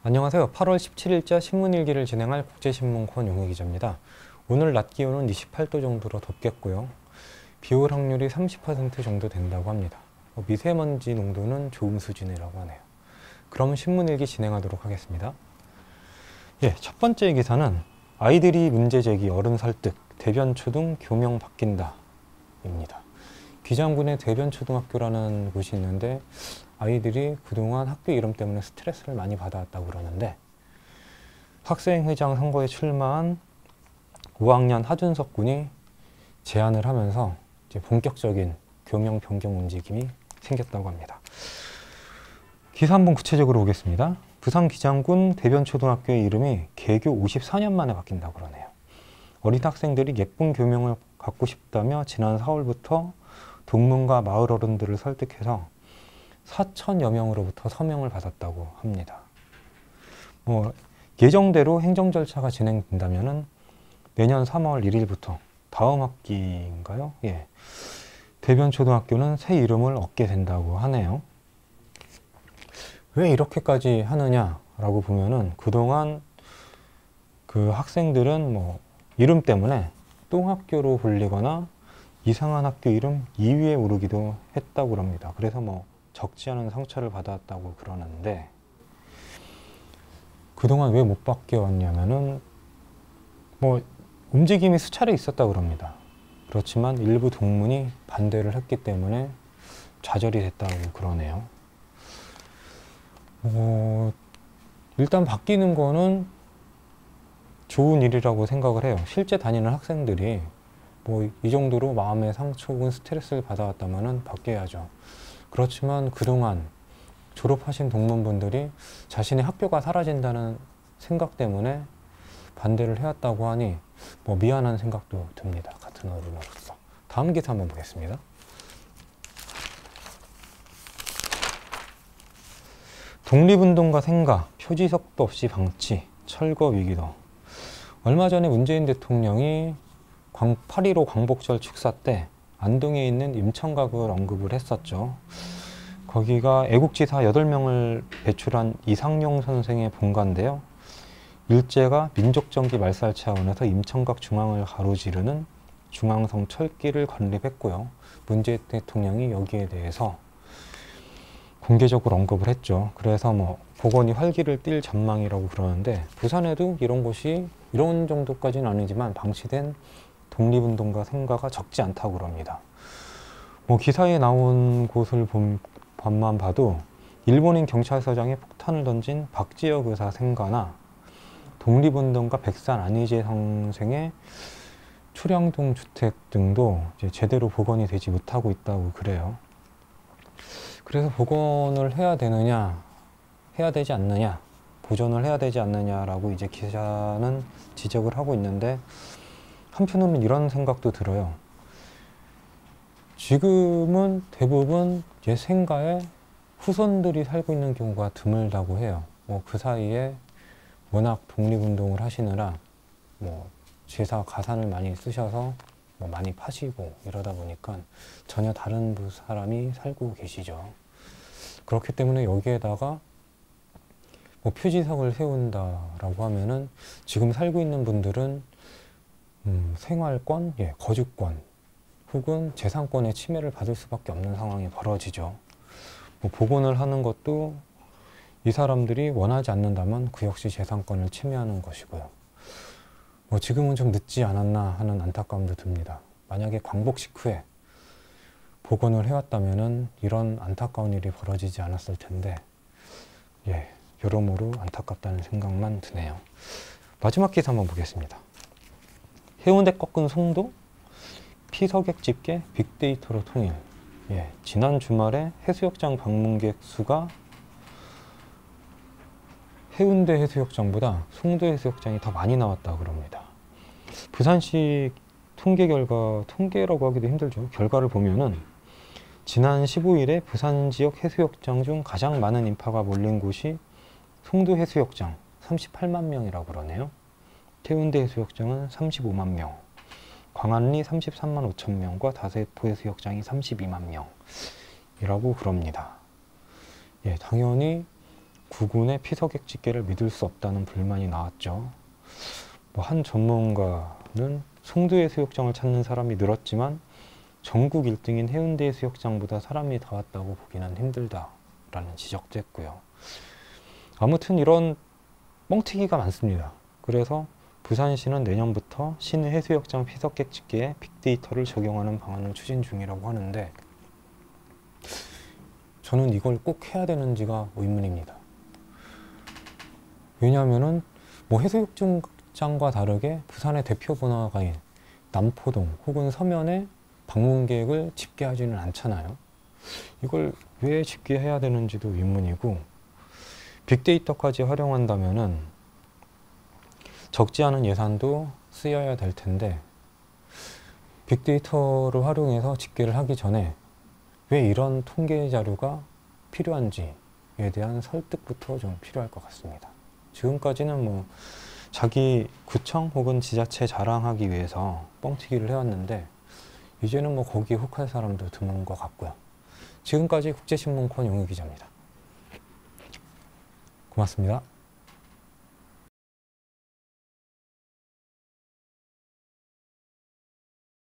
안녕하세요. 8월 17일자 신문일기를 진행할 국제신문권 용희 기자입니다. 오늘 낮 기온은 28도 정도로 덥겠고요. 비올 확률이 30% 정도 된다고 합니다. 미세먼지 농도는 좋음 수준이라고 하네요. 그럼 신문일기 진행하도록 하겠습니다. 첫 번째 기사는 아이들이 문제 제기, 어른 설득, 대변초등 교명 바뀐다 입니다. 귀장군의 대변초등학교라는 곳이 있는데 아이들이 그동안 학교 이름 때문에 스트레스를 많이 받아왔다고 그러는데 학생회장 선거에 출마한 5학년 하준석 군이 제안을 하면서 이제 본격적인 교명 변경 움직임이 생겼다고 합니다. 기사 한번 구체적으로 보겠습니다. 부산 귀장군 대변초등학교의 이름이 개교 54년 만에 바뀐다고 그러네요. 어린 학생들이 예쁜 교명을 갖고 싶다며 지난 4월부터 동문과 마을 어른들을 설득해서 4천여 명으로부터 서명을 받았다고 합니다. 예정대로 행정 절차가 진행된다면 내년 3월 1일부터 다음 학기인가요? 대변초등학교는 새 이름을 얻게 된다고 하네요. 왜 이렇게까지 하느냐라고 보면은 그동안 그 학생들은 이름 때문에 똥학교로 불리거나 이상한 학교 이름 2위에 오르기도 했다고 합니다. 그래서 적지 않은 상처를 받았다고 그러는데 그동안 왜 못 바뀌었냐면은 움직임이 수차례 있었다고 그럽니다. 그렇지만 일부 동문이 반대를 했기 때문에 좌절이 됐다고 그러네요. 일단 바뀌는 거는 좋은 일이라고 생각을 해요. 실제 다니는 학생들이 이 정도로 마음의 상처 혹은 스트레스를 받아왔다면 바뀌어야죠. 그렇지만 그동안 졸업하신 동문분들이 자신의 학교가 사라진다는 생각 때문에 반대를 해왔다고 하니 미안한 생각도 듭니다. 같은 어른으로서. 다음 기사 한번 보겠습니다. 독립운동가 생가, 표지석도 없이 방치, 철거 위기도. 얼마 전에 문재인 대통령이 8.15 광복절 축사 때 안동에 있는 임청각을 언급을 했었죠. 거기가 애국지사 8명을 배출한 이상용 선생의 본가인데요. 일제가 민족정기 말살 차원에서 임청각 중앙을 가로지르는 중앙성 철길을 건립했고요. 문재인 대통령이 여기에 대해서 공개적으로 언급을 했죠. 그래서 복원이 활기를 띨 전망이라고 그러는데 부산에도 이런 곳이 이런 정도까지는 아니지만 방치된 독립운동가 생가가 적지 않다고 그럽니다. 기사에 나온 곳을 본만 봐도 일본인 경찰서장에 폭탄을 던진 박지혁 의사 생가나 독립운동가 백산 안희재 선생의 초량동 주택 등도 이제 제대로 복원이 되지 못하고 있다고 그래요. 그래서 복원을 해야 되느냐, 해야 되지 않느냐, 보존을 해야 되지 않느냐라고 이제 기자는 지적을 하고 있는데 한편으로는 이런 생각도 들어요. 지금은 대부분 옛 생가에 후손들이 살고 있는 경우가 드물다고 해요. 그 사이에 워낙 독립운동을 하시느라 제사 가산을 많이 쓰셔서 많이 파시고 이러다 보니까 전혀 다른 사람이 살고 계시죠. 그렇기 때문에 여기에다가 표지석을 세운다라고 하면은 지금 살고 있는 분들은 생활권, 거주권 혹은 재산권의 침해를 받을 수밖에 없는 상황이 벌어지죠. 복원을 하는 것도 이 사람들이 원하지 않는다면 그 역시 재산권을 침해하는 것이고요. 지금은 좀 늦지 않았나 하는 안타까움도 듭니다. 만약에 광복 직후에 복원을 해왔다면 이런 안타까운 일이 벌어지지 않았을 텐데 여러모로 안타깝다는 생각만 드네요. 마지막 기사 한번 보겠습니다. 해운대 꺾은 송도? 피서객 집계 빅데이터로 통일. 지난 주말에 해수욕장 방문객 수가 해운대 해수욕장보다 송도 해수욕장이 더 많이 나왔다고 합니다. 부산시 통계 결과, 통계라고 하기도 힘들죠. 결과를 보면은 지난 15일에 부산 지역 해수욕장 중 가장 많은 인파가 몰린 곳이 송도 해수욕장 38만 명이라고 그러네요. 해운대 해수욕장은 35만 명, 광안리 33만 5천 명과 다세포 해수욕장이 32만 명이라고 그럽니다. 당연히 구군의 피서객 집계를 믿을 수 없다는 불만이 나왔죠. 뭐 한 전문가는 송도 해수욕장을 찾는 사람이 늘었지만 전국 1등인 해운대 해수욕장보다 사람이 더 왔다고 보기는 힘들다라는 지적도 했고요. 아무튼 이런 뻥튀기가 많습니다. 그래서 부산시는 내년부터 시내 해수욕장 피서객 집계에 빅데이터를 적용하는 방안을 추진 중이라고 하는데 저는 이걸 꼭 해야 되는지가 의문입니다. 왜냐하면은 뭐 해수욕장과 다르게 부산의 대표 번화가인 남포동 혹은 서면에 방문객을 집계하지는 않잖아요. 이걸 왜 집계해야 되는지도 의문이고 빅데이터까지 활용한다면은 적지 않은 예산도 쓰여야 될 텐데 빅데이터를 활용해서 집계를 하기 전에 왜 이런 통계 자료가 필요한지에 대한 설득부터 좀 필요할 것 같습니다. 지금까지는 뭐 자기 구청 혹은 지자체 자랑하기 위해서 뻥튀기를 해왔는데 이제는 뭐 거기에 혹할 사람도 드문 것 같고요. 지금까지 국제신문권 용희 기자입니다. 고맙습니다.